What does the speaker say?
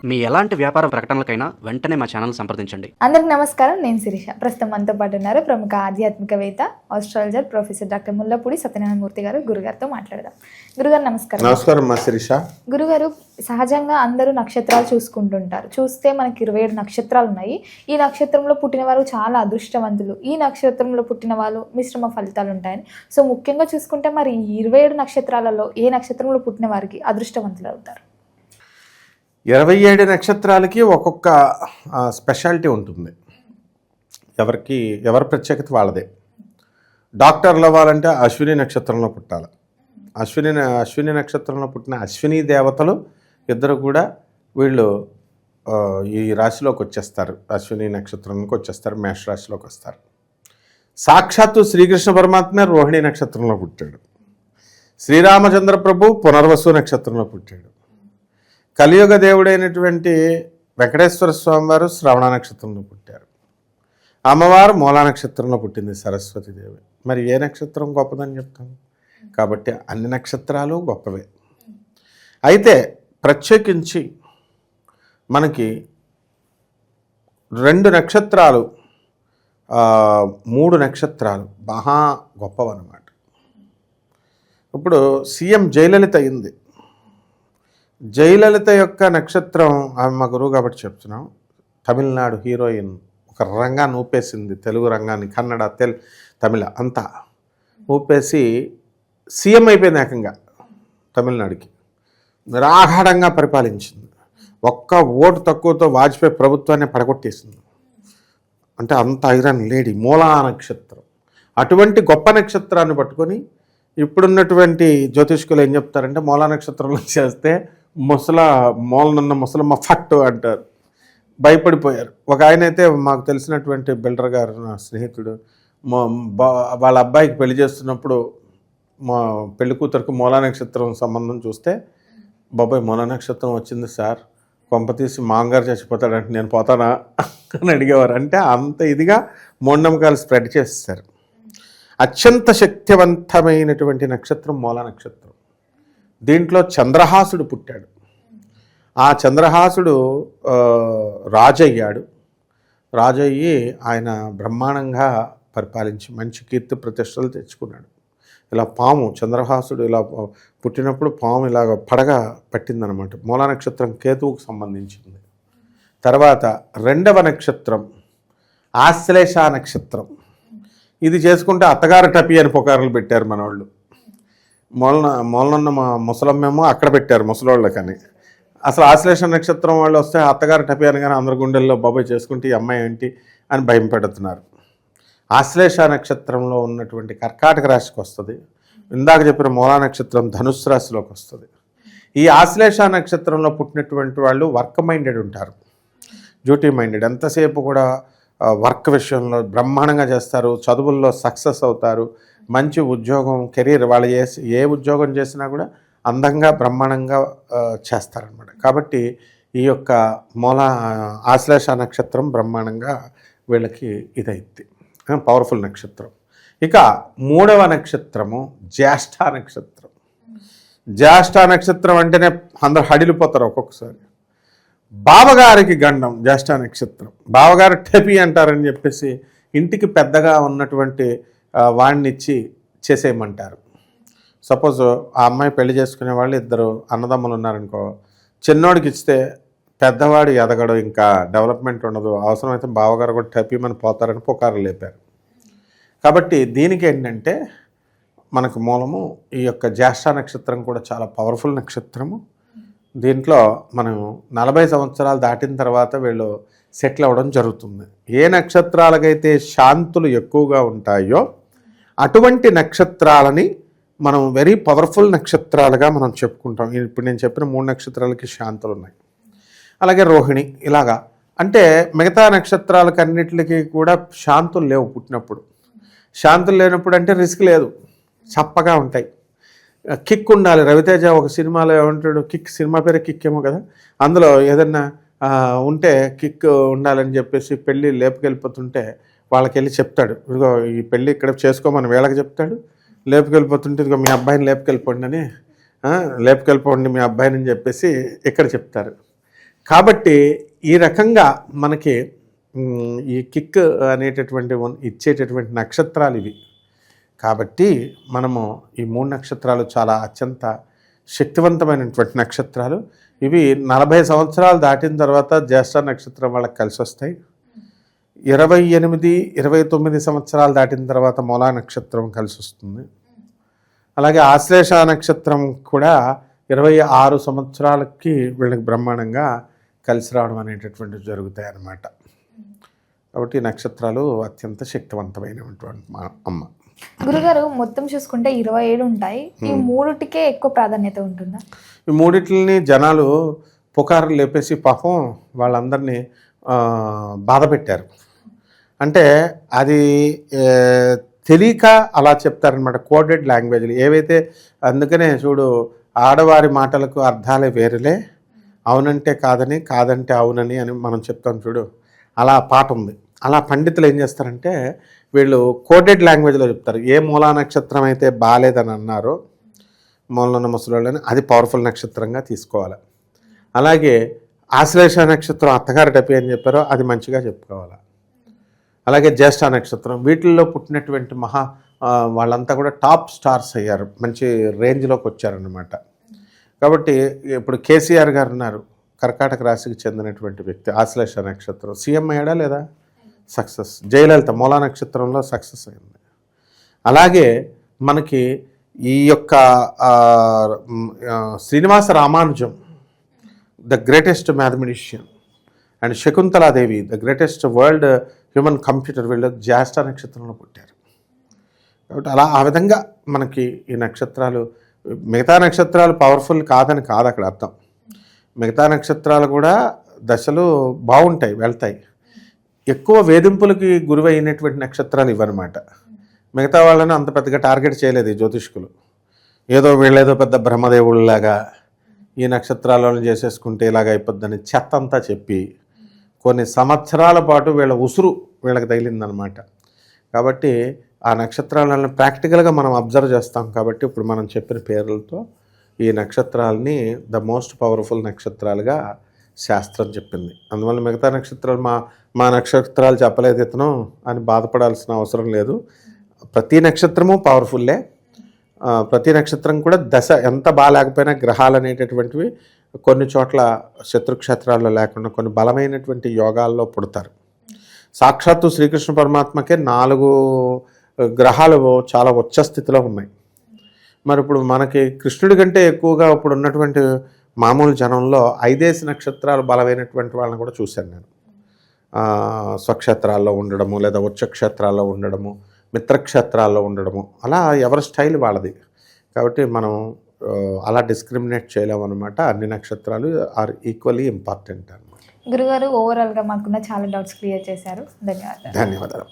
మీ ఎలాంటి వ్యాపార ప్రకటనలకైనా వెంటనే మా ఛానల్ సంప్రదించండి. అందరికి నమస్కారం. నేను శిరీష. ప్రస్తుతం మనతో పాటు ఉన్నారు ప్రముఖ ఆధ్యాత్మికవేత్త, astrologer professor doctor Mullapudi Satyanarayana Murthy గారు. గురుగారితో మాట్లాడదాం. గురుగారు నమస్కారం. నమస్కారం మా శిరీష. గురుగారు, సహజంగా అందరూ నక్షత్రాలు చూసుకుంటుంటారు. చూస్తే మనకి 27 నక్షత్రాలు ఉన్నాయి. ఈ నక్షత్రంలో పుట్టిన వారు చాలా అదృష్టవంతులు, ఈ నక్షత్రంలో పుట్టిన వాళ్ళు మిశ్రమ ఫలితాలు ఉంటాయని. సో ముఖ్యంగా చూసుకుంటే మరి ఈ 27 నక్షత్రాలలో ఏ నక్షత్రంలో పుట్టిన వారికి అదృష్టవంతులు అవుతారు? 27 నక్షత్రాలకి ఒక్కొక్క స్పెషాలిటీ ఉంటుంది. ఎవరి ప్రత్యేకత వాళ్ళదే. డాక్టర్లు అవ్వాలంటే అశ్విని నక్షత్రంలో పుట్టాలి. అశ్విని నక్షత్రంలో పుట్టిన అశ్విని దేవతలు ఇద్దరు కూడా వీళ్ళు ఈ రాశిలోకి వచ్చేస్తారు. అశ్విని నక్షత్రంలోకి వచ్చేస్తారు, మేష రాశిలోకి వస్తారు. సాక్షాత్తు శ్రీకృష్ణ పరమాత్మ రోహిణి నక్షత్రంలో పుట్టాడు. శ్రీరామచంద్ర ప్రభు పునర్వసు నక్షత్రంలో పుట్టాడు. కలియుగ దేవుడైనటువంటి వెంకటేశ్వర స్వామి వారు శ్రవణ నక్షత్రంలో పుట్టారు. అమ్మవారు మూలా నక్షత్రంలో పుట్టింది, సరస్వతీదేవి. మరి ఏ నక్షత్రం గొప్పదని చెప్తాం? కాబట్టి అన్ని నక్షత్రాలు గొప్పవే. అయితే ప్రత్యేకించి మనకి 2 నక్షత్రాలు 3 నక్షత్రాలు మహా గొప్పవన్నమాట. ఇప్పుడు సీఎం జయలలిత అయింది. జయలలిత యొక్క నక్షత్రం, ఆమె మా గురువు కాబట్టి చెప్తున్నాం, తమిళనాడు హీరోయిన్. ఒక రంగాన్ని ఊపేసింది, తెలుగు రంగాన్ని, కన్నడ, తమిళ అంతా ఊపేసి సీఎం అయిపోయింది ఏకంగా. తమిళనాడుకి నిరాఘాడంగా పరిపాలించింది. ఒక్క ఓటు తక్కువతో వాజ్పేయి ప్రభుత్వాన్ని పడగొట్టేసింది. అంటే అంత ఐరన్ లేడీ. మూలా నక్షత్రం. అటువంటి గొప్ప నక్షత్రాన్ని పట్టుకొని ఇప్పుడున్నటువంటి జ్యోతిష్కులు ఏం చెప్తారంటే, మూలా నక్షత్రంలో చేస్తే మూలనున్న ముసలమ్మ ఫట్టు అంటారు. భయపడిపోయారు. ఒక ఆయన అయితే మాకు తెలిసినటువంటి బిల్డర్ గారు, నా స్నేహితుడు, వాళ్ళ అబ్బాయికి పెళ్లి చేస్తున్నప్పుడు మా పెళ్లి కూతురికి మూలా నక్షత్రం సంబంధం చూస్తే, బాబాయ్ మూలా నక్షత్రం వచ్చింది సార్, కొంపతీసి మాంగారు చచ్చిపోతాడంటే నేను పోతానా అని అడిగేవారు. అంటే అంత ఇదిగా మూఢనమ్మకాలు స్ప్రెడ్ చేస్తారు. అత్యంత శక్తివంతమైనటువంటి నక్షత్రం మూలా నక్షత్రం. దీంట్లో చంద్రహాసుడు పుట్టాడు. ఆ చంద్రహాసుడు రాజయ్యాడు. రాజయ్యి ఆయన బ్రహ్మాండంగా పరిపాలించి మంచి కీర్తి ప్రతిష్టలు తెచ్చుకున్నాడు. ఇలా పాము, చంద్రహాసుడు ఇలా పుట్టినప్పుడు పాము ఇలాగ పడగ పట్టిందనమాట. మూలా నక్షత్రం కేతువుకు సంబంధించింది. తర్వాత 2వ నక్షత్రం ఆశ్లేష నక్షత్రం. ఇది చేసుకుంటే అత్తగారు టపి అని పుకారులు పెట్టారు మనవాళ్ళు. మూలనున్న మా ముసలమ్మేమో అక్కడ పెట్టారు ముసలోళ్ళకని. అసలు ఆశ్లేష నక్షత్రం వాళ్ళు వస్తే అత్తగారు టపి అనగానే అందరి గుండెల్లో బాబాయ్ చేసుకుంటే ఈ అమ్మాయి ఏంటి అని భయం పెడుతున్నారు. ఆశ్లేష నక్షత్రంలో ఉన్నటువంటి కర్కాటక రాశికి వస్తుంది. ఇందాక చెప్పిన మూలా నక్షత్రం ధనుస్సు రాశిలోకి వస్తుంది. ఈ ఆశ్లేష నక్షత్రంలో పుట్టినటువంటి వాళ్ళు వర్క్ మైండెడ్ ఉంటారు, డ్యూటీ మైండెడ్. ఎంతసేపు కూడా వర్క్ విషయంలో బ్రహ్మాండంగా చేస్తారు, చదువుల్లో సక్సెస్ అవుతారు, మంచి ఉద్యోగం, కెరీర్, వాళ్ళు ఏ ఉద్యోగం చేసినా కూడా అందంగా బ్రహ్మాండంగా చేస్తారనమాట. కాబట్టి ఈ యొక్క ఆశ్లేష నక్షత్రం బ్రహ్మాండంగా వీళ్ళకి ఇదైద్ది, పవర్ఫుల్ నక్షత్రం. ఇక 3వ నక్షత్రము జ్యేష్ఠ నక్షత్రం. జ్యేష్ఠ నక్షత్రం అంటేనే అందరు హడిలిపోతారు ఒక్కొక్కసారి. బావగారికి గండం జ్యేష్ఠ నక్షత్రం. బావగారు టెపి అంటారని చెప్పేసి ఇంటికి పెద్దగా ఉన్నటువంటి వాడిని ఇచ్చి చేసేయమంటారు. సపోజ్ ఆ అమ్మాయి పెళ్లి చేసుకునే వాళ్ళు 2 అన్నదమ్ములు ఉన్నారనుకో, చిన్నోడికి ఇస్తే పెద్దవాడు ఎదగడు, ఇంకా డెవలప్మెంట్ ఉండదు, అవసరమైతే బావగారు కూడా టెపిమని పోతారని పుకారు లేపారు. కాబట్టి దీనికి ఏంటంటే మనకు మూలము ఈ యొక్క జ్యేష్ఠ నక్షత్రం కూడా చాలా పవర్ఫుల్ నక్షత్రము. దీంట్లో మనం 40 సంవత్సరాలు దాటిన తర్వాత వీళ్ళు సెటిల్ అవ్వడం జరుగుతుంది. ఏ నక్షత్రాలకైతే శాంతులు ఎక్కువగా ఉంటాయో అటువంటి నక్షత్రాలని మనం వెరీ పవర్ఫుల్ నక్షత్రాలుగా మనం చెప్పుకుంటాం. ఇప్పుడు నేను చెప్పిన 3 నక్షత్రాలకి శాంతులు ఉన్నాయి. అలాగే రోహిణి ఇలాగా. అంటే మిగతా నక్షత్రాలకు అన్నిటికీ కూడా శాంతులు లేవు పుట్టినప్పుడు. శాంతులు లేనప్పుడు అంటే రిస్క్ లేదు, చప్పగా ఉంటాయి. కిక్ ఉండాలి. రవితేజ ఒక సినిమాలో ఏమంటాడు, కిక్, సినిమా పేరే కిక్ ఏమో కదా, అందులో ఏదన్నా ఉంటే కిక్ ఉండాలని చెప్పేసి పెళ్ళి లేపుకెళ్ళిపోతుంటే వాళ్ళకి వెళ్ళి చెప్తాడు, ఇదిగో ఈ పెళ్ళి ఇక్కడ చేసుకోమని వీళ్ళకి చెప్తాడు. లేపుకెళ్ళిపోతుంటే ఇదిగో మీ అబ్బాయిని లేపుకెళ్ళిపోండి అని, లేపుకెళ్ళిపోండి మీ అబ్బాయిని అని చెప్పేసి ఇక్కడ చెప్తారు. కాబట్టి ఈ రకంగా మనకి ఈ కిక్ అనేటటువంటి ఇచ్చేటటువంటి నక్షత్రాలు ఇవి. కాబట్టి మనము ఈ 3 నక్షత్రాలు చాలా అత్యంత శక్తివంతమైనటువంటి నక్షత్రాలు. ఇవి 40 సంవత్సరాలు దాటిన తర్వాత జ్యేష్ఠ నక్షత్రం వాళ్ళకి కలిసి వస్తాయి. 28, 29 సంవత్సరాలు దాటిన తర్వాత మూలా నక్షత్రం కలిసి వస్తుంది. అలాగే ఆశ్లేష నక్షత్రం కూడా 26 సంవత్సరాలకి వీళ్ళకి బ్రహ్మాండంగా కలిసి రావడం అనేటటువంటివి జరుగుతాయి అన్నమాట. కాబట్టి ఈ నక్షత్రాలు అత్యంత శక్తివంతమైనటువంటి మా అమ్మ. గురుగారు మొత్తం చూసుకుంటే 27 ఉంటాయి. ఈ మూడిటికే ఎక్కువ ప్రాధాన్యత ఉంటుందా? ఈ మూడిటిని జనాలు పుకారు లేపేసి పాపం వాళ్ళందరినీ బాధ పెట్టారు. అంటే అది తెలియక అలా చెప్తారనమాట, కోడెడ్ లాంగ్వేజ్లు ఏవైతే. అందుకనే చూడు, ఆడవారి మాటలకు అర్థాలే వేరులే, అవునంటే కాదని, కాదంటే అవునని అని మనం చెప్తాం చూడు, అలా పాట ఉంది. అలా పండితులు ఏం చేస్తారంటే వీళ్ళు కోడెడ్ లాంగ్వేజ్లో చెప్తారు. ఏ మూలా నక్షత్రం అయితే బాగాలేదని అన్నారో మూలన ముసలోళ్ళని, అది పవర్ఫుల్ నక్షత్రంగా తీసుకోవాలి. అలాగే ఆశ్లేష నక్షత్రం అత్తగారి టపి అని చెప్పారో అది మంచిగా చెప్పుకోవాలి. అలాగే జ్యేష్ఠ నక్షత్రం, వీటిల్లో పుట్టినటువంటి వాళ్ళంతా కూడా టాప్ స్టార్స్ అయ్యారు, మంచి రేంజ్లోకి వచ్చారన్నమాట. కాబట్టి ఇప్పుడు కేసీఆర్ గారు ఉన్నారు, కర్కాటక రాశికి చెందినటువంటి వ్యక్తి, ఆశ్లేష నక్షత్రం, సీఎం అయ్యాడా లేదా? సక్సెస్. జయలలిత మూలా నక్షత్రంలో సక్సెస్ అయింది. అలాగే మనకి ఈ యొక్క Srinivasa Ramanujam, the greatest mathematician, and Shakuntala Devi, the greatest world human computer, వీళ్ళు జ్యేష్ఠ నక్షత్రంలో పుట్టారు. కాబట్టి అలా ఆ విధంగా మనకి ఈ నక్షత్రాలు, మిగతా నక్షత్రాలు పవర్ఫుల్ కాదని కాదు అక్కడ అర్థం. మిగతా నక్షత్రాలు కూడా దశలు బాగుంటాయి, వెళ్తాయి. ఎక్కువ వేధింపులకి గురివైనటువంటి నక్షత్రాలు ఇవన్నమాట. మిగతా వాళ్ళని అంత పెద్దగా టార్గెట్ చేయలేదు ఈ జ్యోతిష్కులు. వీళ్ళేదో పెద్ద బ్రహ్మదేవుళ్ళలాగా ఈ నక్షత్రాలను చేసేసుకుంటే ఇలాగ అయిపోద్దని చెత్త అంతా చెప్పి కొన్ని సంవత్సరాల పాటు వీళ్ళ ఉసురు వీళ్ళకి తగిలిందనమాట. కాబట్టి ఆ నక్షత్రాలను ప్రాక్టికల్గా మనం అబ్జర్వ్ చేస్తాం. కాబట్టి ఇప్పుడు మనం చెప్పిన పేర్లతో ఈ నక్షత్రాలని ద మోస్ట్ పవర్ఫుల్ నక్షత్రాలుగా శాస్త్రం చెప్పింది. అందువల్ల మిగతా నక్షత్రాలు మా నక్షత్రాలు చెప్పలేదు ఇతను అని బాధపడాల్సిన అవసరం లేదు. ప్రతి నక్షత్రము పవర్ఫుల్లే. ప్రతి నక్షత్రం కూడా దశ ఎంత బాగాలేకపోయినా గ్రహాలు అనేటటువంటివి కొన్ని చోట్ల శత్రుక్షేత్రాల్లో లేకుండా కొన్ని బలమైనటువంటి యోగాల్లో పుడతారు. సాక్షాత్తు శ్రీకృష్ణ పరమాత్మకే 4 గ్రహాలు చాలా ఉచ్చ స్థితిలో ఉన్నాయి. మరి ఇప్పుడు మనకి కృష్ణుడి కంటే ఎక్కువగా ఇప్పుడు ఉన్నటువంటి మామూలు జనంలో 5 నక్షత్రాలు బలమైనటువంటి వాళ్ళని కూడా చూశాను నేను. స్వక్షేత్రాల్లో ఉండడము, లేదా ఉచ్చక్షేత్రాల్లో ఉండడము, మిత్రక్షేత్రాల్లో ఉండడము, అలా ఎవరి స్టైల్ వాళ్ళది. కాబట్టి మనం అలా డిస్క్రిమినేట్ చేయలేము అనమాట. అన్ని నక్షత్రాలు ఆర్ ఈక్వల్లీ ఇంపార్టెంట్ అనమాట. గురుగారు ఓవరాల్గా మాకున్న చాలా డౌట్స్ క్లియర్ చేశారు. ధన్యవాదాలు. ధన్యవాదాలు.